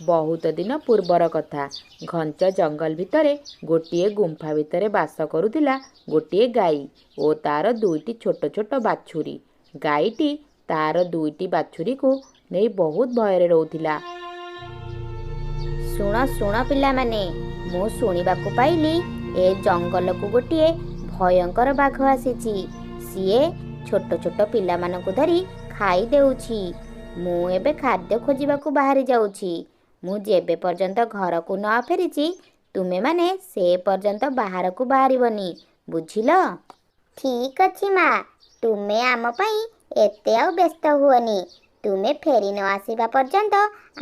ବହୁତ ଦିନ ପୂର୍ବର କଥା। ଘଞ୍ଚ ଜଙ୍ଗଲ ଭିତରେ ଗୋଟିଏ ଗୁମ୍ଫା ଭିତରେ ବାସ କରୁଥିଲା ଗୋଟିଏ ଗାଈ ଓ ତାର ଦୁଇଟି ଛୋଟ ଛୋଟ ବାଛୁରୀ। ଗାଈଟି ତାର ଦୁଇଟି ବାଛୁରୀକୁ ନେଇ ବହୁତ ଭୟରେ ରହୁଥିଲା। ଶୁଣ ଶୁଣ ପିଲାମାନେ, ମୁଁ ଶୁଣିବାକୁ ପାଇଲି ଏ ଜଙ୍ଗଲକୁ ଗୋଟିଏ ଭୟଙ୍କର ବାଘ ଆସିଛି। ସିଏ ଛୋଟ ଛୋଟ ପିଲାମାନଙ୍କୁ ଧରି ଖାଇ ଦେଉଛି। ମୁଁ ଏବେ ଖାଦ୍ୟ ଖୋଜିବାକୁ ବାହାରି ଯାଉଛି। ମୁଁ ଯେବେ ପର୍ଯ୍ୟନ୍ତ ଘରକୁ ନ ଫେରିଛି ତୁମେମାନେ ସେ ପର୍ଯ୍ୟନ୍ତ ବାହାରକୁ ବାହାରିବନି, ବୁଝିଲ? ଠିକ୍ ଅଛି ମା, ତୁମେ ଆମ ପାଇଁ ଏତେ ଆଉ ବ୍ୟସ୍ତ ହୁଅନି। ତୁମେ ଫେରି ନ ଆସିବା ପର୍ଯ୍ୟନ୍ତ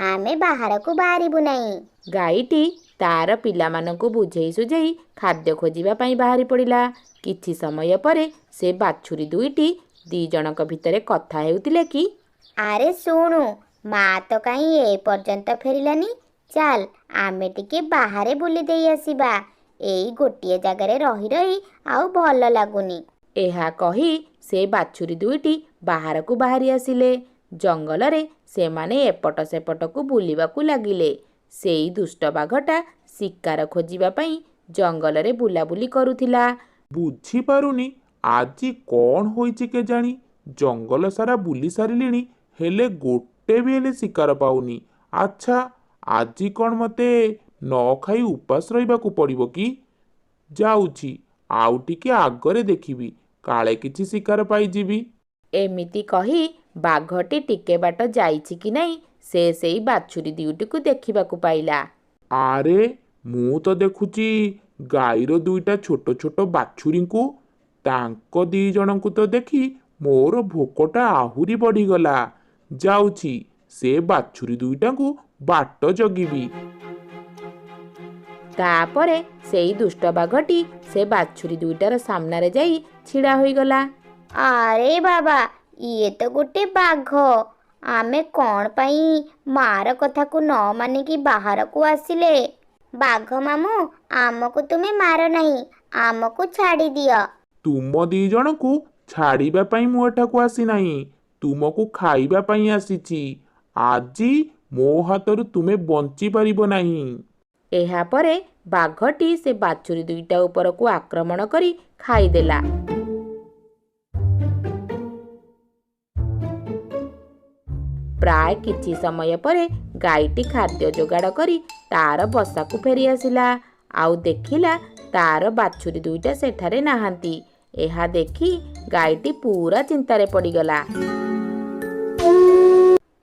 ଆମେ ବାହାରକୁ ବାହାରିବୁ ନାହିଁ। ଗାଈଟି ତାର ପିଲାମାନଙ୍କୁ ବୁଝେଇ ସୁଝେଇ ଖାଦ୍ୟ ଖୋଜିବା ପାଇଁ ବାହାରି ପଡ଼ିଲା। କିଛି ସମୟ ପରେ ସେ ବାଛୁରୀ ଦୁଇଟି ଦି ଜଣଙ୍କ ଭିତରେ କଥା ହେଉଥିଲେ କି, ଆରେ ଶୁଣୁ, ମା ତ କାହିଁ ଏ ପର୍ଯ୍ୟନ୍ତ ଫେରିଲାନି। ଚାଲ ଆମେ ଟିକେ ବାହାରେ ବୁଲି ଦେଇ ଆସିବା। ଏଇ ଗୋଟିଏ ଜାଗାରେ ରହି ରହି ଆଉ ଭଲ ଲାଗୁନି। ଏହା କହି ସେ ବାଛୁରୀ ଦୁଇଟି ବାହାରକୁ ବାହାରି ଆସିଲେ। ଜଙ୍ଗଲରେ ସେମାନେ ଏପଟ ସେପଟକୁ ବୁଲିବାକୁ ଲାଗିଲେ। ସେଇ ଦୁଷ୍ଟ ବାଘଟା ଶିକାର ଖୋଜିବା ପାଇଁ ଜଙ୍ଗଲରେ ବୁଲାବୁଲି କରୁଥିଲା। ବୁଝିପାରୁନି ଆଜି କ'ଣ ହୋଇଛି କେଜାଣି। ଜଙ୍ଗଲ ସାରା ବୁଲି ସାରିଲିଣି, ହେଲେ ଗୋଟେ ବି ହେଲେ ଶିକାର ପାଉନି। ଆଚ୍ଛା, ଆଜି କ'ଣ ମୋତେ ନ ଖାଇ ଉପାସ ରହିବାକୁ ପଡ଼ିବ କି? ଯାଉଛି, ଆଉ ଟିକେ ଆଗରେ ଦେଖିବି, କାଳେ କିଛି ଶିକାର ପାଇଯିବି। ଏମିତି କହି ବାଘଟି ଟିକେ ବାଟ ଯାଇଛି କି ନାହିଁ ସେ ସେଇ ବାଛୁରୀ ଦୁଇଟିକୁ ଦେଖିବାକୁ ପାଇଲା। ଆରେ, ମୁଁ ତ ଦେଖୁଛି ଗାଈର ଦୁଇଟା ଛୋଟ ଛୋଟ ବାଛୁରୀଙ୍କୁ। ତାଙ୍କ ଦି ଜଣଙ୍କୁ ତ ଦେଖି ମୋର ଭୋକଟା ଆହୁରି ବଢ଼ିଗଲା। ଯାଉଛି, ସେ ବାଛୁରୀ ଦୁଇଟାଙ୍କୁ ବାଟ ଜଗିବି। ତାପରେ ସେଇ ଦୁଷ୍ଟ ବାଘଟି ସେ ବାଛୁରୀ ଦୁଇଟାର ସାମ୍ନାରେ ଯାଇ ଛିଡ଼ା ହୋଇଗଲା। ଆରେ ବାବା, ଇଏ ତ ଗୋଟେ ବାଘ। ଆମେ କ'ଣ ପାଇଁ ମାର କଥାକୁ ନ ମାନିକି ବାହାରକୁ ଆସିଲେ? ବାଘ ମାମୁଁ, ଆମକୁ ତୁମେ ମାର ନାହିଁ, ଆମକୁ ଛାଡ଼ି ଦିଅ। ତୁମ ଦି ଜଣଙ୍କୁ ଛାଡ଼ିବା ପାଇଁ ମୁଁ ଏଠାକୁ ଆସିନାହିଁ, ତୁମକୁ ଖାଇବା ପାଇଁ ଆସିଛି। ଆଜି ମୋ ହାତରୁ ତୁମେ ବଞ୍ଚିପାରିବ ନାହିଁ। ଏହାପରେ ବାଘଟି ସେ ବାଛୁରୀ ଦୁଇଟା ଉପରକୁ ଆକ୍ରମଣ କରି ଖାଇଦେଲା। ପ୍ରାୟ କିଛି ସମୟ ପରେ ଗାଈଟି ଖାଦ୍ୟ ଯୋଗାଡ଼ କରି ତାର ବସାକୁ ଫେରି ଆସିଲା। ଆଉ ଦେଖିଲା ତାର ବାଛୁରୀ ଦୁଇଟା ସେଠାରେ ନାହାନ୍ତି। ଏହା ଦେଖି ଗାଈଟି ପୁରା ଚିନ୍ତାରେ ପଡ଼ିଗଲା।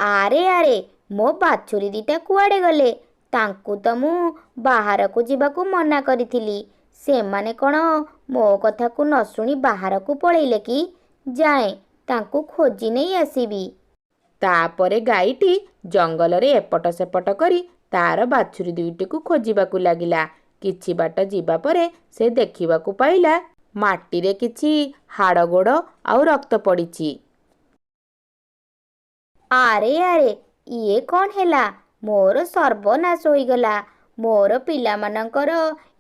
ଆରେ ଆରେ, ମୋ ବାଛୁରୀ ଦିଟା କୁଆଡ଼େ ଗଲେ? ତାଙ୍କୁ ତ ମୁଁ ବାହାରକୁ ଯିବାକୁ ମନା କରିଥିଲି। ସେମାନେ କ'ଣ ମୋ କଥାକୁ ନ ଶୁଣି ବାହାରକୁ ପଳେଇଲେ କି? ଯାଏଁ ତାଙ୍କୁ ଖୋଜି ନେଇ ଆସିବି। ତାପରେ ଗାଈଟି ଜଙ୍ଗଲରେ ଏପଟ ସେପଟ କରି ତାର ବାଛୁରୀ ଦୁଇଟିକୁ ଖୋଜିବାକୁ ଲାଗିଲା। କିଛି ବାଟ ଯିବା ପରେ ସେ ଦେଖିବାକୁ ପାଇଲା ମାଟିରେ କିଛି ହାଡ଼ ଗୋଡ଼ ଆଉ ରକ୍ତ ପଡ଼ିଛି। ଆରେ ଆରେ, ଇଏ କ'ଣ ହେଲା? ମୋର ସର୍ବନାଶ ହୋଇଗଲା। ମୋର ପିଲାମାନଙ୍କର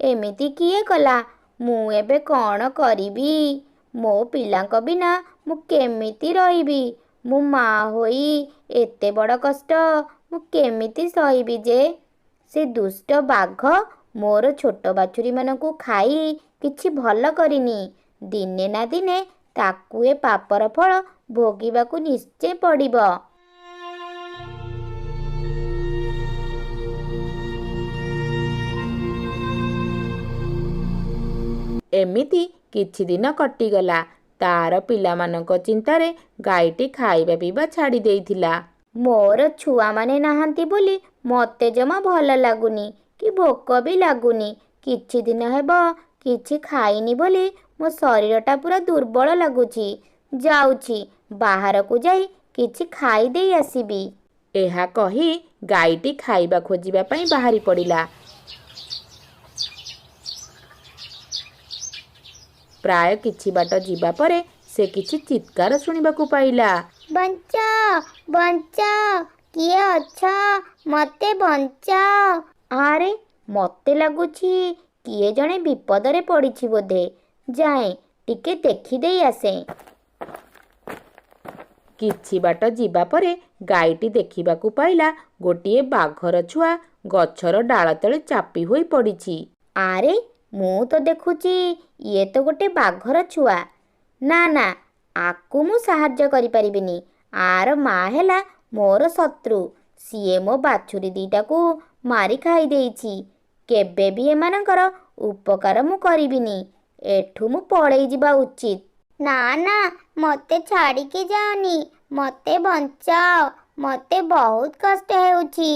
ଏମିତି କିଏ କଲା? ମୁଁ ଏବେ କ'ଣ କରିବି? ମୋ ପିଲାଙ୍କ ବିନା ମୁଁ କେମିତି ରହିବି? ମୁଁ ମା ହୋଇ ଏତେ ବଡ଼ କଷ୍ଟ ମୁଁ କେମିତି ସହିବି ଯେ? ସେ ଦୁଷ୍ଟ ବାଘ ମୋର ଛୋଟ ବାଛୁରୀମାନଙ୍କୁ ଖାଇ କିଛି ଭଲ କରିନି। ଦିନେ ନା ଦିନେ ତାକୁ ଏ ପାପର ଫଳ ଭୋଗିବାକୁ ନିଶ୍ଚୟ ପଡ଼ିବ। ଏମିତି କିଛି ଦିନ କଟିଗଲା। ତାର ପିଲାମାନଙ୍କ ଚିନ୍ତାରେ ଗାଈଟି ଖାଇବା ପିଇବା ଛାଡ଼ି ଦେଇଥିଲା। ମୋର ଛୁଆମାନେ ନାହାନ୍ତି ବୋଲି ମୋତେ ଜମା ଭଲ ଲାଗୁନି କି ଭୋକ ବି ଲାଗୁନି। କିଛି ଦିନ ହେବ କିଛି ଖାଇନି ବୋଲି ମୋ ଶରୀରଟା ପୁରା ଦୁର୍ବଳ ଲାଗୁଛି। ଯାଉଛି, ବାହାରକୁ ଯାଇ କିଛି ଖାଇ ଦେଇ ଆସିବି। ଏହା କହି ଗାଈଟି ଖାଇବା ଖୋଜିବା ପାଇଁ ବାହାରି ପଡ଼ିଲା। ପ୍ରାୟ କିଛି ବାଟ ଯିବା ପରେ ସେ କିଛି ଚିତ୍କାର ଶୁଣିବାକୁ ପାଇଲା। ବଞ୍ଚାଅ, ବଞ୍ଚାଅ, କିଏ ଅଛ? ମୋତେ ବଞ୍ଚାଅ। ଆରେ, ମୋତେ ଲାଗୁଛି କିଏ ଜଣେ ବିପଦରେ ପଡ଼ିଛି ବୋଧେ। ଯାଏଁ ଟିକେ ଦେଖିଦେଇ ଆସେ। କିଛି ବାଟ ଯିବା ପରେ ଗାଈଟି ଦେଖିବାକୁ ପାଇଲା ଗୋଟିଏ ବାଘର ଛୁଆ ଗଛର ଡାଳ ତଳେ ଚାପି ହୋଇ ପଡ଼ିଛି। ଆରେ, ମୁଁ ତ ଦେଖୁଛି ଇଏ ତ ଗୋଟେ ବାଘର ଛୁଆ। ନା ନା, ଆକୁ ମୁଁ ସାହାଯ୍ୟ କରିପାରିବିନି। ଆର ମା ହେଲା ମୋର ଶତ୍ରୁ। ସିଏ ମୋ ବାଛୁରୀ ଦିଟାକୁ ମାରି ଖାଇ ଦେଇଛି। କେବେ ବି ଏମାନଙ୍କର ଉପକାର ମୁଁ କରିବିନି। ଏଠୁ ମୁଁ ପଳେଇ ଯିବା ଉଚିତ। ନା ନା, ମୋତେ ଛାଡ଼ିକି ଯାଅନି। ମୋତେ ବଞ୍ଚାଅ। ମୋତେ ବହୁତ କଷ୍ଟ ହେଉଛି।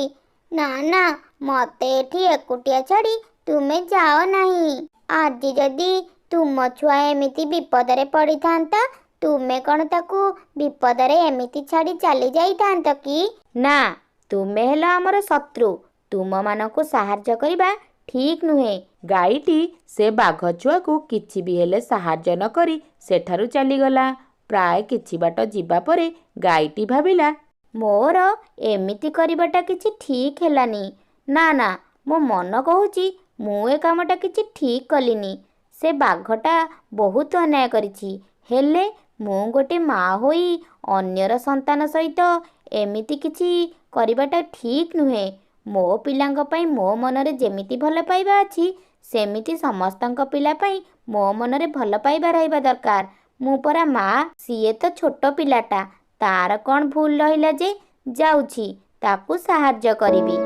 ନା ନା, ମୋତେ ଏଠି ଏକୁଟିଆ ଛାଡ଼ି ତୁମେ ଯାଅ ନାହିଁ। ଆଜି ଯଦି ତୁମ ଛୁଆ ଏମିତି ବିପଦରେ ପଡ଼ିଥାନ୍ତା, ତୁମେ କ'ଣ ତାକୁ ବିପଦରେ ଏମିତି ଛାଡ଼ି ଚାଲି ଯାଇଥାନ୍ତ କି? ନା, ତୁମେ ହେଲ ଆମର ଶତ୍ରୁ। ତୁମମାନଙ୍କୁ ସାହାଯ୍ୟ କରିବା ଠିକ୍ ନୁହେଁ। ଗାଈଟି ସେ ବାଘ ଛୁଆକୁ କିଛି ବି ହେଲେ ସାହାଯ୍ୟ ନ କରି ସେଠାରୁ ଚାଲିଗଲା। ପ୍ରାୟ କିଛି ବାଟ ଯିବା ପରେ ଗାଈଟି ଭାବିଲା, ମୋର ଏମିତି କରିବାଟା କିଛି ଠିକ୍ ହେଲାନି। ନା ନା, ମୋ ମନ କହୁଛି ମୁଁ ଏ କାମଟା କିଛି ଠିକ୍ କଲିନି। ସେ ବାଘଟା ବହୁତ ଅନ୍ୟାୟ କରିଛି। ହେଲେ ମୁଁ ଗୋଟେ ମା ହୋଇ ଅନ୍ୟର ସନ୍ତାନ ସହିତ ଏମିତି କିଛି କରିବାଟା ଠିକ୍ ନୁହେଁ। ମୋ ପିଲାଙ୍କ ପାଇଁ ମୋ ମନରେ ଯେମିତି ଭଲ ପାଇବା ଅଛି, ସେମିତି ସମସ୍ତଙ୍କ ପିଲା ପାଇଁ ମୋ ମନରେ ଭଲ ପାଇବା ରହିବା ଦରକାର। ମୁଁ ପରା ମା, ସିଏ ତ ଛୋଟ ପିଲାଟା। ତାର କ'ଣ ଭୁଲ ରହିଲା ଯେ? ଯାଉଛି, ତାକୁ ସାହାଯ୍ୟ କରିବି।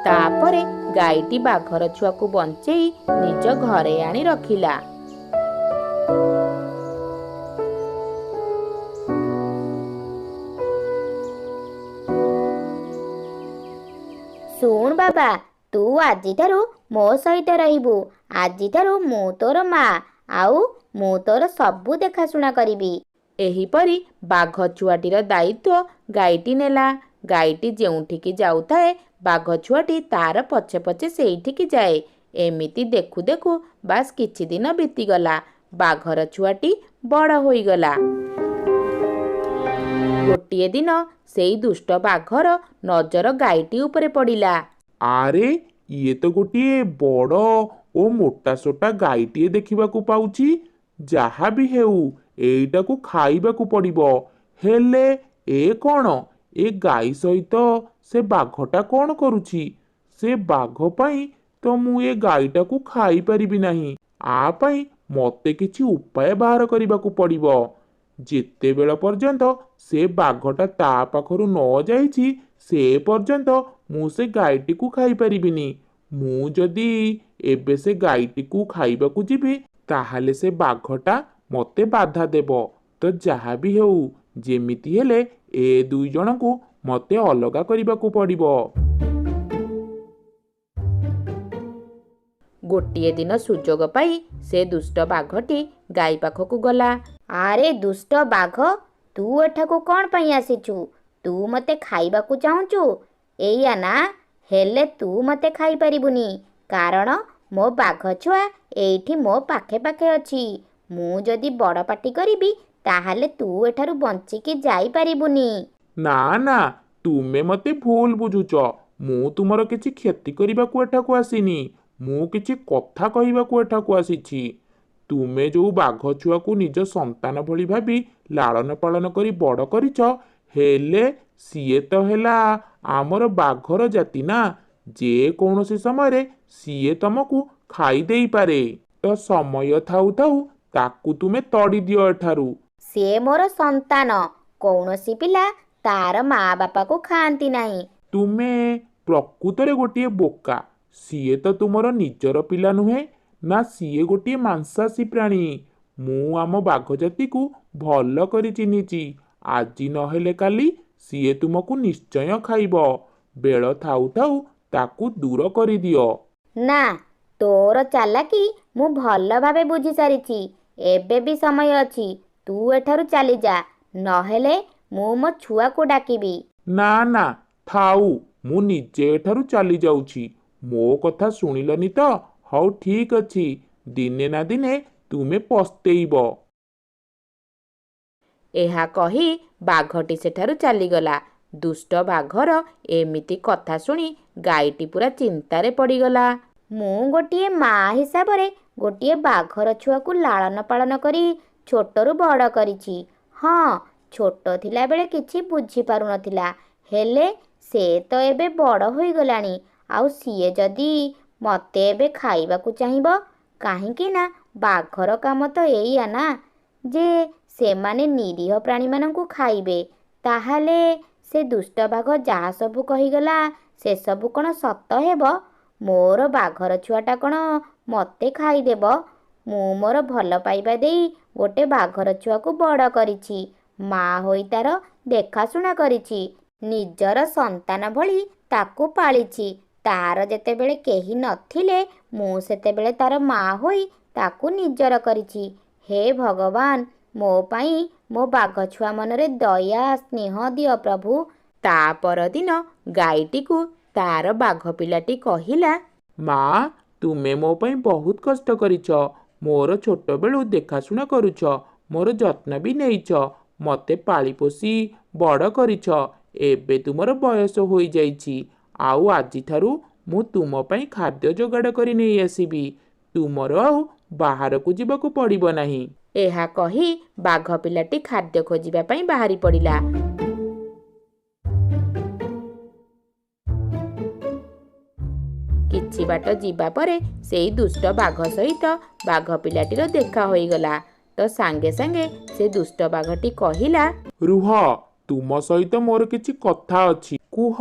ତାପରେ ଗାଈଟି ବାଘର ଛୁଆକୁ ବଞ୍ଚେଇ ନିଜ ଘରେ ଆଣି ରଖିଲା। ଶୁଣ ବାବା, ତୁ ଆଜିଠାରୁ ମୋ ସହିତ ରହିବୁ। ଆଜିଠାରୁ ମୁଁ ତୋର ମା, ଆଉ ମୁଁ ତୋର ସବୁ ଦେଖାଶୁଣା କରିବି। ଏହିପରି ବାଘ ଛୁଆଟିର ଦାୟିତ୍ୱ ଗାଈଟି ନେଲା। ଗାଈଟି ଯେଉଁଠିକି ଯାଉଥାଏ, ବାଘ ଛୁଆଟି ତାର ପଛେ ପଛେ ସେଇଠିକି ଯାଏ। ଏମିତି ଦେଖୁ ଦେଖୁ ବାସ୍ କିଛି ଦିନ ବିତିଗଲା। ବାଘର ଛୁଆଟି ବଡ଼ ହୋଇଗଲା। ଗୋଟିଏ ଦିନ ସେଇ ଦୁଷ୍ଟ ବାଘର ନଜର ଗାଈଟି ଉପରେ ପଡ଼ିଲା। ଆରେ, ଇଏ ତ ଗୋଟିଏ ବଡ଼ ଓ ମୋଟାସୋଟା ଗାଈଟିଏ ଦେଖିବାକୁ ପାଉଛି। ଯାହା ବି ହେଉ, ଏଇଟାକୁ ଖାଇବାକୁ ପଡ଼ିବ। ହେଲେ ଏ କ'ଣ? ଏ ଗାଈ ସହିତ ସେ ବାଘଟା କ'ଣ କରୁଛି? ସେ ବାଘ ପାଇଁ ତ ମୁଁ ଏ ଗାଈଟାକୁ ଖାଇପାରିବି ନାହିଁ। ଆ ପାଇଁ ମୋତେ କିଛି ଉପାୟ ବାହାର କରିବାକୁ ପଡ଼ିବ। ଯେତେବେଳ ପର୍ଯ୍ୟନ୍ତ ସେ ବାଘଟା ତା ପାଖରୁ ନ ଯାଇଛି, ସେ ପର୍ଯ୍ୟନ୍ତ ମୁଁ ସେ ଗାଈଟିକୁ ଖାଇପାରିବିନି। ମୁଁ ଯଦି ଏବେ ସେ ଗାଈଟିକୁ ଖାଇବାକୁ ଯିବି, ତାହେଲେ ସେ ବାଘଟା ମୋତେ ବାଧା ଦେବ। ତ ଯାହା ବି ହେଉ, ଯେମିତି ହେଲେ ଏ ଦୁଇ ଜଣଙ୍କୁ ମୋତେ ଅଲଗା କରିବାକୁ ପଡ଼ିବ। ଗୋଟିଏ ଦିନ ସୁଯୋଗ ପାଇ ସେ ଦୁଷ୍ଟ ବାଘଟି ଗାଈ ପାଖକୁ ଗଲା। ଆରେ ଦୁଷ୍ଟ ବାଘ, ତୁ ଏଠାକୁ କ'ଣ ପାଇଁ ଆସିଛୁ? ତୁ ମୋତେ ଖାଇବାକୁ ଚାହୁଁଛୁ? ଏଇଆ ନା? ହେଲେ ତୁ ମୋତେ ଖାଇପାରିବୁନି, କାରଣ ମୋ ବାଘ ଛୁଆ ଏଇଠି ମୋ ପାଖେ ପାଖେ ଅଛି। ମୁଁ ଯଦି ବଡ଼ ପାଟି କରିବି, ତାହେଲେ ତୁ ଏଠାରୁ ବଞ୍ଚିକି ଯାଇପାରିବୁନି। ନା ନା, ତୁମେ ମୋତେ ଭୁଲ ବୁଝୁଛ। ମୁଁ ତୁମର କିଛି କ୍ଷତି କରିବାକୁ ଏଠାକୁ ଆସିନି। ମୁଁ କିଛି କଥା କହିବାକୁ ଏଠାକୁ ଆସିଛି। ତୁମେ ଯେଉଁ ବାଘ ଛୁଆକୁ ନିଜ ସନ୍ତାନ ଭଳି ଭାବି ଲାଳନ ପାଳନ କରି ବଡ଼ କରିଛ, ହେଲେ ସିଏ ତ ହେଲା ଆମର ବାଘର ଜାତି ନା। ଯେକୌଣସି ସମୟରେ ସିଏ ତମକୁ ଖାଇ ଦେଇପାରେ। ତ ସମୟ ଥାଉ ଥାଉ ତାକୁ ତୁମେ ତଡ଼ି ଦିଅ ଏଠାରୁ। ସିଏ ମୋର ସନ୍ତାନ। କୌଣସି ପିଲା ତାର ମା ବାପାକୁ ଖାଆନ୍ତି ନାହିଁ। ତୁମେ ପ୍ରକୃତରେ ଗୋଟିଏ ବୋକା। ସିଏ ତ ତୁମର ନିଜର ପିଲା ନୁହେଁ ନା, ସିଏ ଗୋଟିଏ ମାଂସାଶୀ ପ୍ରାଣୀ। ମୁଁ ଆମ ବାଘ ଜାତିକୁ ଭଲ କରି ଚିହ୍ନିଛି। ଆଜି ନହେଲେ କାଲି ସିଏ ତୁମକୁ ନିଶ୍ଚୟ ଖାଇବ। ବେଳ ଥାଉ ଥାଉ ତାକୁ ଦୂର କରିଦିଅ। ନା, ତୋର ଚାଲାକି ମୁଁ ଭଲ ଭାବେ ବୁଝି ସାରିଛି। ଏବେ ବି ସମୟ ଅଛି। ତୁ ଏଠାରୁ ଚାଲିଯା, ନହେଲେ ମୁଁ ମୋ ଛୁଆକୁ ଡାକିବି। ନା ନା, ଥାଉ, ମୁଁ ନିଜେ ଏଠାରୁ ଚାଲି ଯାଉଛି। ମୋ କଥା ଶୁଣିଲନି ତ? ହଉ ଠିକ୍ ଅଛି, ଦିନେ ନା ଦିନେ ତୁମେ ପସ୍ତେଇବ। ଏହା କହି ବାଘଟି ସେଠାରୁ ଚାଲିଗଲା। ଦୁଷ୍ଟ ବାଘର ଏମିତି କଥା ଶୁଣି ଗାଈଟି ପୁରା ଚିନ୍ତାରେ ପଡ଼ିଗଲା। ମୁଁ ଗୋଟିଏ ମା' ହିସାବରେ ଗୋଟିଏ ବାଘର ଛୁଆକୁ ଲାଳନ ପାଳନ କରି ଛୋଟରୁ ବଡ଼ କରିଛି। ହଁ, ଛୋଟ ଥିଲାବେଳେ କିଛି ବୁଝିପାରୁନଥିଲା, ହେଲେ ସେ ତ ଏବେ ବଡ଼ ହୋଇଗଲାଣି। ଆଉ ସିଏ ଯଦି ମୋତେ ଏବେ ଖାଇବାକୁ ଚାହିଁବ, କାହିଁକି ନା ବାଘର କାମ ତ ଏଇଆ ନା ଯେ ସେମାନେ ନିରୀହ ପ୍ରାଣୀମାନଙ୍କୁ ଖାଇବେ, ତାହେଲେ ସେ ଦୁଷ୍ଟ ବାଘ ଯାହା ସବୁ କହିଗଲା ସେସବୁ କ'ଣ ସତ ହେବ? ମୋର ବାଘର ଛୁଆଟା କ'ଣ ମୋତେ ଖାଇଦେବ? ମୁଁ ମୋର ଭଲ ପାଇବା ଦେଇ ଗୋଟେ ବାଘର ଛୁଆକୁ ବଡ଼ କରିଛି, ମା ହୋଇ ତାର ଦେଖାଶୁଣା କରିଛି, ନିଜର ସନ୍ତାନ ଭଳି ତାକୁ ପାଳିଛି। ତାର ଯେତେବେଳେ କେହି ନଥିଲେ ମୁଁ ସେତେବେଳେ ତାର ମା ହୋଇ ତାକୁ ନିଜର କରିଛି। ହେ ଭଗବାନ, ମୋ ପାଇଁ ମୋ ବାଘ ଛୁଆ ମନରେ ଦୟା ସ୍ନେହ ଦିଅ ପ୍ରଭୁ। ତା ପରଦିନ ଗାଈଟିକୁ ତାର ବାଘ ପିଲାଟି କହିଲା, ମା, ତୁମେ ମୋ ପାଇଁ ବହୁତ କଷ୍ଟ କରିଛ, ମୋର ଛୋଟବେଳୁ ଦେଖାଶୁଣା କରୁଛ, ମୋର ଯତ୍ନ ବି ନେଇଛ, ମୋତେ ପାଳିପୋଷି ବଡ଼ କରିଛ। ଏବେ ତୁମର ବୟସ ହୋଇଯାଇଛି, ଆଉ ଆଜିଠାରୁ ମୁଁ ତୁମ ପାଇଁ ଖାଦ୍ୟ ଯୋଗାଡ଼ କରି ନେଇ ଆସିବି। ତୁମର ଆଉ ବାହାରକୁ ଯିବାକୁ ପଡ଼ିବ ନାହିଁ। ଏହା କହି ବାଘ ପିଲାଟି ଖାଦ୍ୟ ଖୋଜିବା ପାଇଁ ବାହାରି ପଡ଼ିଲା। କିଛି ବାଟ ଯିବା ପରେ ସେଇ ଦୁଷ୍ଟ ବାଘ ସହିତ ବାଘ ପିଲାଟିର ଦେଖା ହୋଇଗଲା। ତ ସାଙ୍ଗେ ସାଙ୍ଗେ ସେ ଦୁଷ୍ଟ ବାଘଟି କହିଲା, ରୁହ, ତୁମ ସହିତ ମୋର କିଛି କଥା ଅଛି। କୁହ,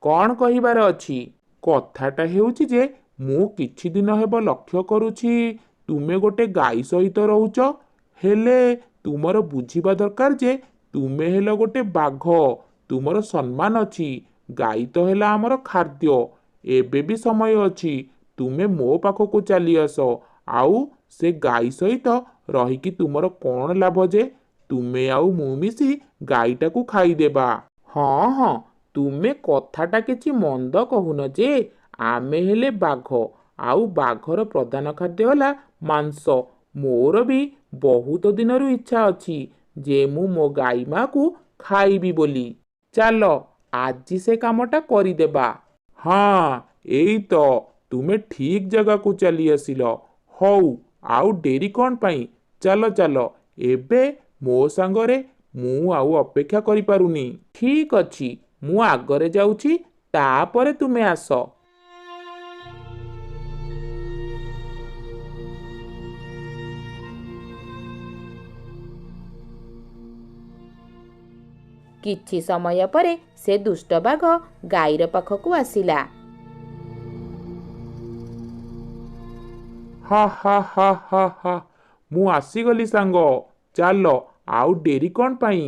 କ'ଣ କହିବାର ଅଛି? କଥାଟା ହେଉଛି ଯେ ମୁଁ କିଛି ଦିନ ହେବ ଲକ୍ଷ୍ୟ କରୁଛି ତୁମେ ଗୋଟେ ଗାଈ ସହିତ ରହୁଛ, ହେଲେ ତୁମର ବୁଝିବା ଦରକାର ଯେ ତୁମେ ହେଲ ଗୋଟେ ବାଘ, ତୁମର ସମ୍ମାନ ଅଛି। ଗାଈ ତ ହେଲା ଆମର ଖାଦ୍ୟ। ଏବେ ବି ସମୟ ଅଛି, ତୁମେ ମୋ ପାଖକୁ ଚାଲି ଆସ। ଆଉ ସେ ଗାଈ ସହିତ ରହିକି ତୁମର କ'ଣ ଲାଭ ଯେ ତୁମେ ଆଉ ମୁଁ ମିଶି ଗାଈଟାକୁ ଖାଇଦେବା। ହଁ ହଁ, ତୁମେ କଥାଟା କିଛି ମନ୍ଦ କହୁନ ଯେ ଆମେ ହେଲେ ବାଘ, ଆଉ ବାଘର ପ୍ରଧାନ ଖାଦ୍ୟ ହେଲା ମାଂସ। ମୋର ବି ବହୁତ ଦିନରୁ ଇଚ୍ଛା ଅଛି ଯେ ମୁଁ ମୋ ଗାଈ ମାକୁ ଖାଇବି ବୋଲି। ଚାଲ ଆଜି ସେ କାମଟା କରିଦେବା। ହଁ, ଏଇ ତ ତୁମେ ଠିକ୍ ଜାଗାକୁ ଚାଲି ଆସିଲ। ହଉ, ଆଉ ଡେରି କ'ଣ ପାଇଁ? ଚାଲ ଚାଲ, ଏବେ ମୋ ସାଙ୍ଗରେ, ମୁଁ ଆଉ ଅପେକ୍ଷା କରିପାରୁନି। ଠିକ୍ ଅଛି, ମୁଁ ଆଗରେ ଯାଉଛି, ତାପରେ ତୁମେ ଆସ। କିଛି ସମୟ ପରେ ସେ ଦୁଷ୍ଟ ବାଘ ଗାଈର ପାଖକୁ ଆସିଲା। ହା ହା ହା ହା ହା, ମୁଁ ଆସିଗଲି ସାଙ୍ଗ। ଚାଲ, ଆଉ ଡେରି କ'ଣ ପାଇଁ?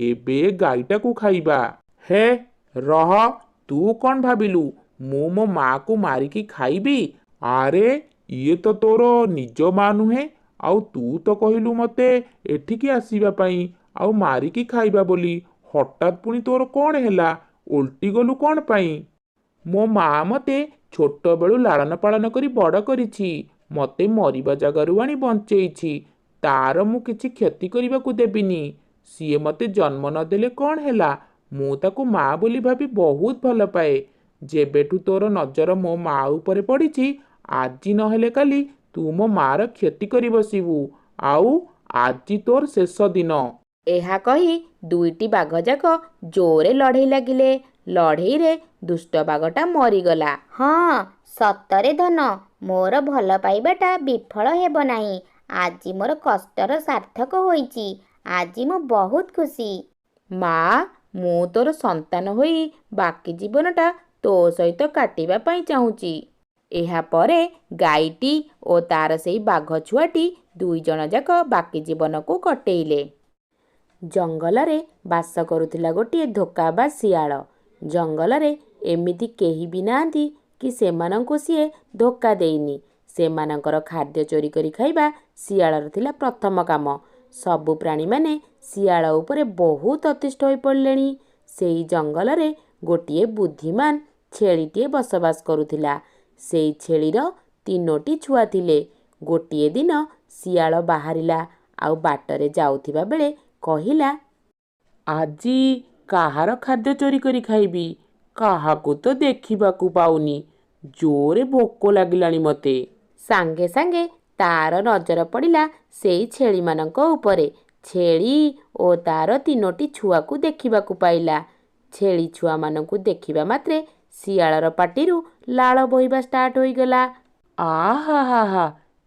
ଏବେ ଗାଈଟାକୁ ଖାଇବା। ହେ ରହ, ତୁ କ'ଣ ଭାବିଲୁ ମୁଁ ମୋ ମାକୁ ମାରିକି ଖାଇବି? ଆରେ ଇଏ ତ ତୋର ନିଜ ମା ନୁହେଁ, ଆଉ ତୁ ତ କହିଲୁ ମୋତେ ଏଠିକି ଆସିବା ପାଇଁ ଆଉ ମାରିକି ଖାଇବା ବୋଲି। ହଠାତ୍ ପୁଣି ତୋର କ'ଣ ହେଲା? ଓଲଟି ଗଲୁ କ'ଣ ପାଇଁ? ମୋ ମା ମୋତେ ଛୋଟବେଳୁ ଲାଳନ ପାଳନ କରି ବଡ଼ କରିଛି, ମୋତେ ମରିବା ଜାଗାରୁ ଆଣି ବଞ୍ଚେଇଛି। ତାର ମୁଁ କିଛି କ୍ଷତି କରିବାକୁ ଦେବିନି। ସିଏ ମୋତେ ଜନ୍ମ ନଦେଲେ କ'ଣ ହେଲା, ମୁଁ ତାକୁ ମା ବୋଲି ଭାବି ବହୁତ ଭଲ ପାଏ। ଯେବେଠୁ ତୋର ନଜର ମୋ ମା ଉପରେ ପଡ଼ିଛି, ଆଜି ନହେଲେ କାଲି ତୁ ମୋ ମାର କ୍ଷତି କରି ବସିବୁ, ଆଉ ଆଜି ତୋର ଶେଷ ଦିନ। ଏହା କହି ଦୁଇଟି ବାଘ ଯାକ ଜୋରେ ଲଢ଼େଇ ଲାଗିଲେ। ଲଢ଼େଇରେ ଦୁଷ୍ଟ ବାଘଟା ମରିଗଲା। ହଁ, ସତରେ ଧନ, ମୋର ଭଲ ପାଇବାଟା ବିଫଳ ହେବ ନାହିଁ। ଆଜି ମୋର କଷ୍ଟର ସାର୍ଥକ ହୋଇଛି। ଆଜି ମୁଁ ବହୁତ ଖୁସି। ମା, ମୁଁ ତୋର ସନ୍ତାନ ହୋଇ ବାକି ଜୀବନଟା ତୋ ସହିତ କାଟିବା ପାଇଁ ଚାହୁଁଛି। ଏହା ପରେ ଗାଈଟି ଓ ତାର ସେଇ ବାଘ ଛୁଆଟି ଦୁଇଜଣ ଯାକ ବାକି ଜୀବନକୁ କଟେଇଲେ। ଜଙ୍ଗଲରେ ବାସ କରୁଥିଲା ଗୋଟିଏ ଧୋକାବାଜ ଶିଆଳ। ଜଙ୍ଗଲରେ ଏମିତି କେହି ବି ନାହାନ୍ତି କି ସେମାନଙ୍କୁ ସିଏ ଧୋକା ଦେଇନି। ସେମାନଙ୍କର ଖାଦ୍ୟ ଚୋରି କରି ଖାଇବା ଶିଆଳର ଥିଲା ପ୍ରଥମ କାମ। ସବୁ ପ୍ରାଣୀମାନେ ଶିଆଳ ଉପରେ ବହୁତ ଅତିଷ୍ଠ ହୋଇପଡ଼ିଲେଣି। ସେଇ ଜଙ୍ଗଲରେ ଗୋଟିଏ ବୁଦ୍ଧିମାନ ଛେଳିଟିଏ ବସବାସ କରୁଥିଲା। ସେଇ ଛେଳିର 3ଟି ଛୁଆ ଥିଲେ। ଗୋଟିଏ ଦିନ ଶିଆଳ ବାହାରିଲା, ଆଉ ବାଟରେ ଯାଉଥିବା ବେଳେ କହିଲା, ଆଜି କାହାର ଖାଦ୍ୟ ଚୋରି କରି ଖାଇବି? କାହାକୁ ତ ଦେଖିବାକୁ ପାଉନି। ଜୋରେ ଭୋକ ଲାଗିଲାଣି ମୋତେ। ସାଙ୍ଗେ ସାଙ୍ଗେ ତାର ନଜର ପଡ଼ିଲା ସେଇ ଛେଳିମାନଙ୍କ ଉପରେ। ଛେଳି ଓ ତାର 3ଟି ଛୁଆକୁ ଦେଖିବାକୁ ପାଇଲା। ଛେଳି ଛୁଆମାନଙ୍କୁ ଦେଖିବା ମାତ୍ରେ ଶିଆଳର ପାଟିରୁ ଲାଳ ବୋହିବା ଷ୍ଟାର୍ଟ ହୋଇଗଲା। ଆହା ହା ହା,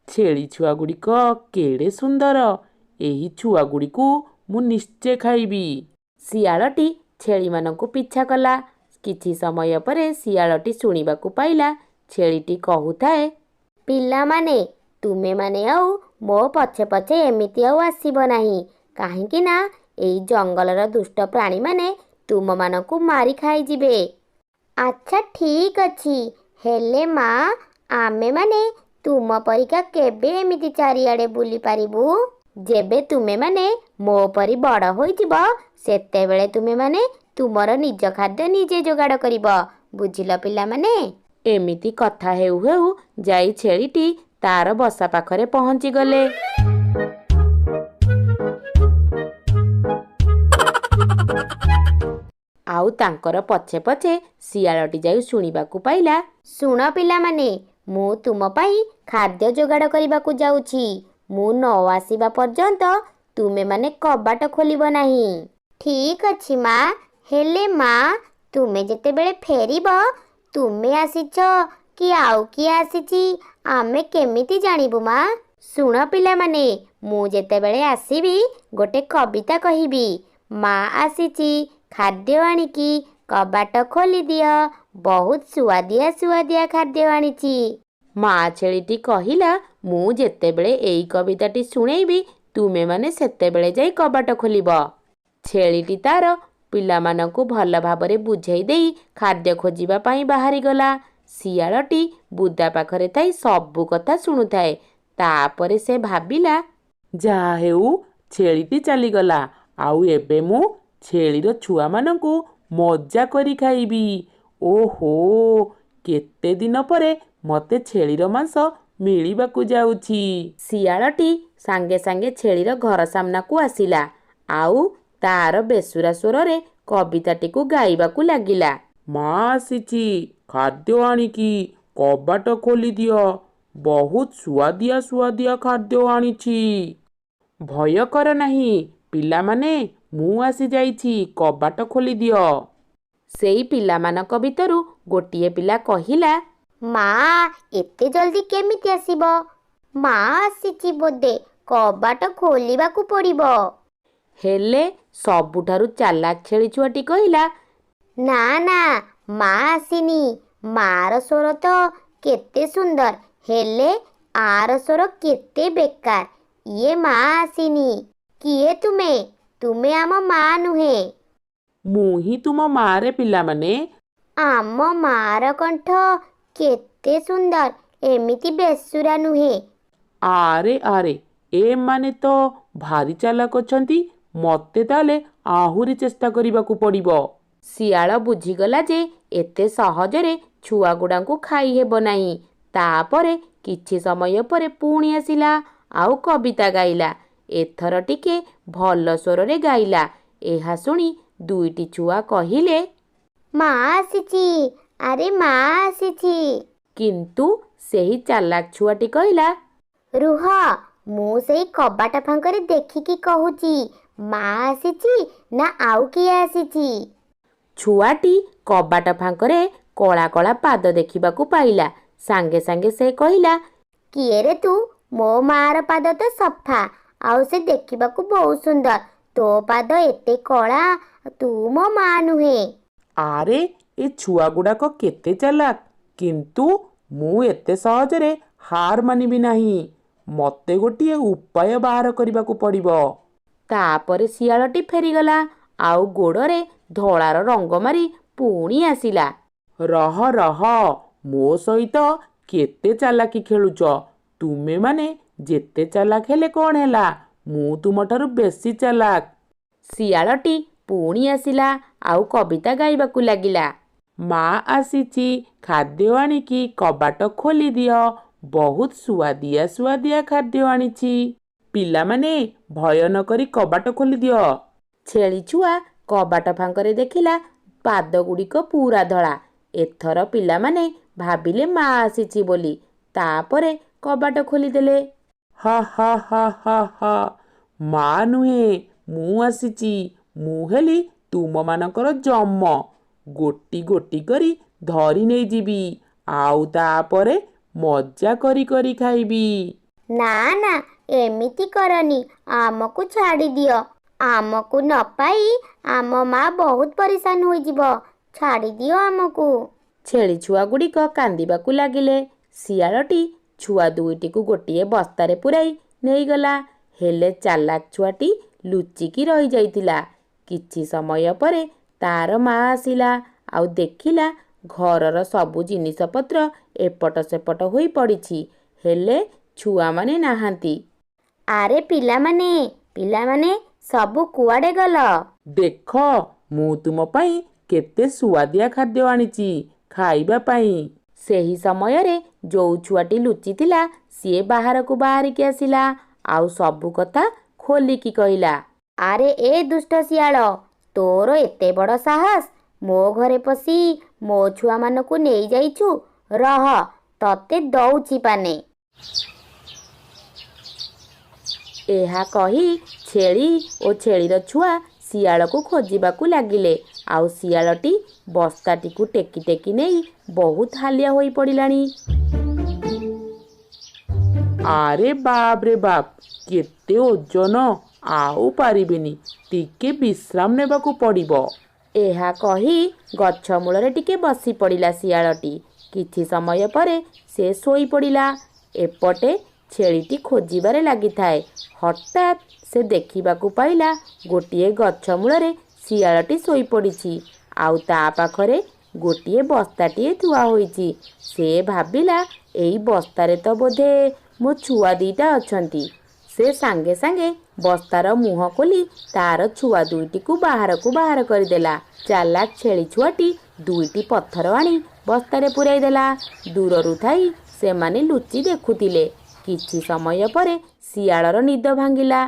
ଛେଳି ଛୁଆଗୁଡ଼ିକ କେଡ଼େ ସୁନ୍ଦର! ଏହି ଛୁଆଗୁଡ଼ିକୁ ମୁଁ ନିଶ୍ଚୟ ଖାଇବି। ଶିଆଳଟି ଛେଳିମାନଙ୍କୁ ପିଛା କଲା। କିଛି ସମୟ ପରେ ଶିଆଳଟି ଶୁଣିବାକୁ ପାଇଲା ଛେଳିଟି କହୁଥାଏ, ପିଲାମାନେ, ତୁମେମାନେ ଆଉ ମୋ ପଛେ ପଛେ ଏମିତି ଆଉ ଆସିବ ନାହିଁ। କାହିଁକି ନା ଏଇ ଜଙ୍ଗଲର ଦୁଷ୍ଟ ପ୍ରାଣୀମାନେ ତୁମମାନଙ୍କୁ ମାରି ଖାଇଯିବେ। ଆଚ୍ଛା ଠିକ୍ ଅଛି, ହେଲେ ମା, ଆମେମାନେ ତୁମ ପରିକା କେବେ ଏମିତି ଚାରିଆଡ଼େ ବୁଲି ପାରିବୁ? ଯେବେ ତୁମେମାନେ ମୋ ପରି ବଡ଼ ହୋଇଯିବ, ସେତେବେଳେ ତୁମେମାନେ ତୁମର ନିଜ ଖାଦ୍ୟ ନିଜେ ଯୋଗାଡ଼ କରିବ। ବୁଝିଲ ପିଲାମାନେ? ଏମିତି କଥା ହେଉ ହେଉ ଯାଇ ଛେଳିଟି ତାର ବସା ପାଖରେ ପହଞ୍ଚିଗଲେ। ଆଉ ତାଙ୍କର ପଛେ ପଛେ ଶିଆଳଟି ଯାଇ ଶୁଣିବାକୁ ପାଇଲା, ଶୁଣ ପିଲାମାନେ, ମୁଁ ତୁମ ପାଇଁ ଖାଦ୍ୟ ଯୋଗାଡ଼ କରିବାକୁ ଯାଉଛି। ମୁଁ ନ ଆସିବା ପର୍ଯ୍ୟନ୍ତ ତୁମେମାନେ କବାଟ ଖୋଲିବ ନାହିଁ। ଠିକ୍ ଅଛି ମା, ହେଲେ ମା, ତୁମେ ଯେତେବେଳେ ଫେରିବ, ତୁମେ ଆସିଛ କି ଆଉ କିଏ ଆସିଛି ଆମେ କେମିତି ଜାଣିବୁ ମା? ଶୁଣ ପିଲାମାନେ, ମୁଁ ଯେତେବେଳେ ଆସିବି ଗୋଟେ କବିତା କହିବି। ମା ଆସିଛି ଖାଦ୍ୟ ଆଣିକି, କବାଟ ଖୋଲିଦିଅ, ବହୁତ ସୁଆଦିଆ ସୁଆଦିଆ ଖାଦ୍ୟ ଆଣିଛି। ମା ଛେଳିଟି କହିଲା, ମୁଁ ଯେତେବେଳେ ଏଇ କବିତାଟି ଶୁଣେଇବି, ତୁମେମାନେ ସେତେବେଳେ ଯାଇ କବାଟ ଖୋଲିବ। ଛେଳିଟି ତାର ପିଲାମାନଙ୍କୁ ଭଲ ଭାବରେ ବୁଝେଇ ଦେଇ ଖାଦ୍ୟ ଖୋଜିବା ପାଇଁ ବାହାରିଗଲା। ଶିଆଳଟି ବୁଦା ପାଖରେ ଥାଇ ସବୁ କଥା ଶୁଣୁଥାଏ। ତାପରେ ସେ ଭାବିଲା, ଯାହା ହେଉ ଛେଳିଟି ଚାଲିଗଲା, ଆଉ ଏବେ ମୁଁ ଛେଳିର ଛୁଆମାନଙ୍କୁ ମଜା କରି ଖାଇବି। ଓହୋ, କେତେ ଦିନ ପରେ ମୋତେ ଛେଳିର ମାଂସ ମିଳିବାକୁ ଯାଉଛି। ଶିଆଳଟି ସାଙ୍ଗେ ସାଙ୍ଗେ ଛେଳିର ଘର ସାମ୍ନାକୁ ଆସିଲା, ଆଉ ତାର ବେସୁରା ସ୍ୱରରେ କବିତାଟିକୁ ଗାଇବାକୁ ଲାଗିଲା। ମା ଆସିଛି ଖାଦ୍ୟ ଆଣିକି, କବାଟ ଖୋଲିଦିଅ, ବହୁତ ସୁଆଦିଆ ସୁଆଦିଆ ଖାଦ୍ୟ ଆଣିଛି। ଭୟ କର ନାହିଁ ପିଲାମାନେ, ମୁଁ ଆସିଯାଇଛି, କବାଟ ଖୋଲିଦିଅ। ସେଇ ପିଲାମାନଙ୍କ ଭିତରୁ ଗୋଟିଏ ପିଲା କହିଲା, ମା ଏତେ ଜଲ୍ଦି କେମିତି ଆସିବ? ମା ଆସିଛି ବୋଧେ, କବାଟ ଖୋଲିବାକୁ ପଡ଼ିବ। ହେଲେ ସବୁଠାରୁ ଚାଲାକ ଛେଳି ଛୁଆଟି କହିଲା, ନା ନା, ମା ଆସିନି। ମାର ସ୍ୱର ତ କେତେ ସୁନ୍ଦର, ହେଲେ ଆର ସ୍ୱର କେତେ ବେକାର। ଇଏ ମା ଆସିନି। କିଏ ତୁମେ? ତୁମେ ଆମ ମା ନୁହେଁ। ମୁଁ ହିଁ ତୁମ ମାରେ ପିଲାମାନେ। ଆମ ମାର କଣ୍ଠ କେତେ ସୁନ୍ଦର, ଏମିତି ବେସୁରା ନୁହେଁ। ଆରେ ଆରେ, ଏମାନେ ତ ଭାରି ଚାଲାକ ଅଛନ୍ତି। ମୋତେ ତାହେଲେ ଆହୁରି ଚେଷ୍ଟା କରିବାକୁ ପଡ଼ିବ। ଶିଆଳ ବୁଝିଗଲା ଯେ ଏତେ ସହଜରେ ଛୁଆଗୁଡ଼ାଙ୍କୁ ଖାଇ ହେବ ନାହିଁ। ତାପରେ କିଛି ସମୟ ପରେ ପୁଣି ଆସିଲା, ଆଉ କବିତା ଗାଇଲା। ଏଥର ଟିକେ ଭଲ ସ୍ୱରରେ ଗାଇଲା। ଏହା ଶୁଣି 2ଟି ଛୁଆ କହିଲେ, ମା ଆସିଛି, ଆରେ ମା ଆସିଛି। କିନ୍ତୁ ସେହି ଚାଲାକ ଛୁଆଟି କହିଲା, ରୁହ, ମୁଁ ସେଇ କବାଟ ଫାଙ୍କରେ ଦେଖିକି କହୁଛି, ମା ଆସିଛି ନା ଆଉ କିଏ ଆସିଛି। ଛୁଆଟି କବାଟ ଫାଙ୍କରେ କଳା କଳା ପାଦ ଦେଖିବାକୁ ପାଇଲା। ସାଙ୍ଗେ ସାଙ୍ଗେ ସେ କହିଲା, କିଏ ରେ ତୁ? ମୋ ମାର ପାଦ ତ ସଫା, ଆଉ ସେ ଦେଖିବାକୁ ବହୁତ ସୁନ୍ଦର। ତୋ ପାଦ ଏତେ କଳା, ତୁ ମୋ ମା ନୁହେଁ। ଆରେ ଏ ଛୁଆଗୁଡ଼ାକ କେତେ ଚାଲାକ, କିନ୍ତୁ ମୁଁ ଏତେ ସହଜରେ ହାର ମାନିବି ନାହିଁ। ମୋତେ ଗୋଟିଏ ଉପାୟ ବାହାର କରିବାକୁ ପଡ଼ିବ। ତାପରେ ଶିଆଳଟି ଫେରିଗଲା, ଆଉ ଗୋଡ଼ରେ ଧଳାର ରଙ୍ଗ ମାରି ପୁଣି ଆସିଲା। ରହ ରହ, ମୋ ସହିତ କେତେ ଚାଲାକି ଖେଳୁଛ। ତୁମେମାନେ ଯେତେ ଚାଲାକ ହେଲେ କ'ଣ ହେଲା, ମୁଁ ତୁମଠାରୁ ବେଶୀ ଚାଲାକ। ଶିଆଳଟି ପୁଣି ଆସିଲା, ଆଉ କବିତା ଗାଇବାକୁ ଲାଗିଲା। ମା ଆସିଛି ଖାଦ୍ୟ ଆଣିକି, କବାଟ ଖୋଲିଦିଅ, ବହୁତ ସୁଆଦିଆ ସୁଆଦିଆ ଖାଦ୍ୟ ଆଣିଛି। ପିଲାମାନେ ଭୟ ନ କରି କବାଟ ଖୋଲିଦିଅ। ଛେଳି ଛୁଆ କବାଟ ଫାଙ୍କରେ ଦେଖିଲା ପାଦଗୁଡ଼ିକ ପୁରା ଧଳା। ଏଥର ପିଲାମାନେ ଭାବିଲେ ମା ଆସିଛି ବୋଲି। ତାପରେ କବାଟ ଖୋଲିଦେଲେ। ହା ହା ହା ହା ହା, ମା ନୁହେଁ, ମୁଁ ଆସିଛି। ମୁଁ ହେଲି ତୁମମାନଙ୍କର ଯମ। ଗୋଟି ଗୋଟି କରି ଧରି ନେଇଯିବି, ଆଉ ତାପରେ ମଜା କରି କରି ଖାଇବି। ନା ନା, ଏମିତି କରନି, ଆମକୁ ଛାଡ଼ି ଦିଅ। ଆମକୁ ନ ପାଇ ଆମ ମା ବହୁତ ପରିଶାନ ହୋଇଯିବ। ଛାଡ଼ି ଦିଅ ଆମକୁ। ଛେଳି ଛୁଆଗୁଡ଼ିକ କାନ୍ଦିବାକୁ ଲାଗିଲେ। ଶିଆଳଟି ଛୁଆ ଦୁଇଟିକୁ ଗୋଟିଏ ବସ୍ତାରେ ପୂରାଇ ନେଇଗଲା। ହେଲେ ଚାଲାକ ଛୁଆଟି ଲୁଚିକି ରହିଯାଇଥିଲା। କିଛି ସମୟ ପରେ ତାର ମା ଆସିଲା, ଆଉ ଦେଖିଲା ଘରର ସବୁ ଜିନିଷପତ୍ର ଏପଟ ସେପଟ ହୋଇ ପଡ଼ିଛି, ହେଲେ ଛୁଆମାନେ ନାହାନ୍ତି। ଆରେ ପିଲାମାନେ ସବୁ କୁଆଡ଼େ ଗଲ? ଦେଖ, ମୁଁ ତୁମ ପାଇଁ କେତେ ସୁଆଦିଆ ଖାଦ୍ୟ ଆଣିଛି ଖାଇବା ପାଇଁ। ସେହି ସମୟରେ ଯୋଉ ଛୁଆଟି ଲୁଚିଥିଲା ସିଏ ବାହାରକୁ ବାହାରିକି ଆସିଲା, ଆଉ ସବୁ କଥା ଖୋଲିକି କହିଲା। ଆରେ ଏ ଦୁଷ୍ଟ ଶିଆଳ, ତୋର ଏତେ ବଡ଼ ସାହସ, ମୋ ଘରେ ପଶି ମୋ ଛୁଆମାନଙ୍କୁ ନେଇଯାଇଛୁ। ରହ, ତତେ ଦଉଛି ପାନେ। ଏହା କହି ଛେଳି ଓ ଛେଳିର ଛୁଆ ଶିଆଳକୁ ଖୋଜିବାକୁ ଲାଗିଲେ। ଆଉ ଶିଆଳଟି ବସ୍ତାଟିକୁ ଟେକି ଟେକି ନେଇ ବହୁତ ହାଲିଆ ହୋଇ ପଡ଼ିଲାଣି। ଆରେ ବାପ ରେ ବାପ, କେତେ ଓଜନ, ଆଉ ପାରିବିନି, ଟିକେ ବିଶ୍ରାମ ନେବାକୁ ପଡ଼ିବ। ଏହା କହି ଗଛ ମୂଳରେ ଟିକେ ବସି ପଡ଼ିଲା ଶିଆଳଟି। କିଛି ସମୟ ପରେ ସେ ଶୋଇପଡ଼ିଲା। ଏପଟେ ଛେଳିଟି ଖୋଜିବାରେ ଲାଗିଥାଏ। ହଠାତ୍ ସେ ଦେଖିବାକୁ ପାଇଲା ଗୋଟିଏ ଗଛ ମୂଳରେ ଶିଆଳଟି ଶୋଇପଡ଼ିଛି, ଆଉ ତା ପାଖରେ ଗୋଟିଏ ବସ୍ତାଟିଏ ଥୁଆ ହୋଇଛି। ସେ ଭାବିଲା, ଏଇ ବସ୍ତାରେ ତ ବୋଧେ ମୋ ଛୁଆ ଦିଟା ଅଛନ୍ତି। ସେ ସାଙ୍ଗେ ସାଙ୍ଗେ ବସ୍ତାର ମୁହଁ ଖୋଲି ତାର ଛୁଆ ଦୁଇଟିକୁ ବାହାରକୁ ବାହାର କରିଦେଲା। ଚାଲାକ ଛେଳି ଛୁଆଟି ଦୁଇଟି ପଥର ଆଣି ବସ୍ତାରେ ପୂରାଇ ଦେଲା। ଦୂରରୁ ଥାଇ ସେମାନେ ଲୁଚି ଦେଖୁଥିଲେ। କିଛି ସମୟ ପରେ ଶିଆଳର ନିଦ ଭାଙ୍ଗିଲା।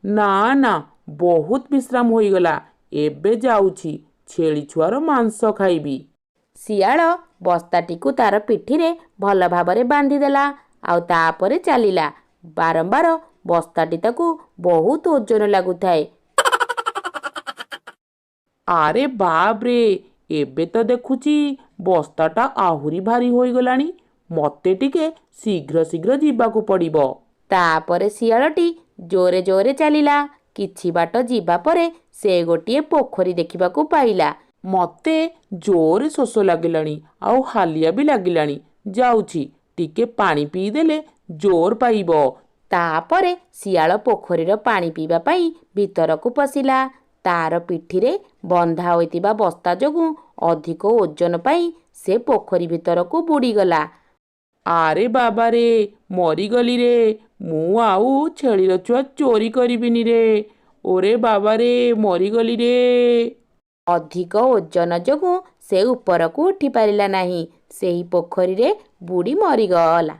ନା ନା, ବହୁତ ବିଶ୍ରାମ ହୋଇଗଲା, ଏବେ ଯାଉଛି ଛେଳି ଛୁଆର ମାଂସ ଖାଇବି। ଶିଆଳ ବସ୍ତାଟିକୁ ତାର ପିଠିରେ ଭଲ ଭାବରେ ବାନ୍ଧିଦେଲା, ଆଉ ତାପରେ ଚାଲିଲା। ବାରମ୍ବାର ବସ୍ତାଟି ତାକୁ ବହୁତ ଓଜନ ଲାଗୁଥାଏ। ଆରେ ବାପରେ, ଏବେ ତ ଦେଖୁଛି ବସ୍ତାଟା ଆହୁରି ଭାରି ହୋଇଗଲାଣି। ମତେ ଟିକେ ଶୀଘ୍ର ଶୀଘ୍ର ଯିବାକୁ ପଡ଼ିବ। ତାପରେ ଶିଆଳଟି ଜୋରେ ଜୋରେ ଚାଲିଲା। କିଛି ବାଟ ଯିବା ପରେ ସେ ଗୋଟିଏ ପୋଖରୀ ଦେଖିବାକୁ ପାଇଲା। ମତେ ଜୋରେ ଶୋଷ ଲାଗିଲାଣି, ଆଉ ହାଲିଆ ବି ଲାଗିଲାଣି। ଯାଉଛି, ଟିକେ ପାଣି ପିଇଦେଲେ ଜୋର ପାଇବ। ତାପରେ ଶିଆଳ ପୋଖରୀର ପାଣି ପିଇବା ପାଇଁ ଭିତରକୁ ପଶିଲା। ତାର ପିଠିରେ ବନ୍ଧା ହୋଇଥିବା ବସ୍ତା ଯୋଗୁଁ ଅଧିକ ଓଜନ ପାଇଁ ସେ ପୋଖରୀ ଭିତରକୁ ବୁଡ଼ିଗଲା। ଆରେ ବାବାରେ, ମରିଗଲି ରେ, ମୁଁ ଆଉ ଛେଳିର ଛୁଆ ଚୋରି କରିବିନି ରେ। ଓରେ ବାବାରେ, ମରିଗଲି ରେ। ଅଧିକ ଓଜନ ଯୋଗୁଁ ସେ ଉପରକୁ ଉଠି ପାରିଲା ନାହିଁ। ସେହି ପୋଖରୀରେ ବୁଡ଼ି ମରିଗଲା।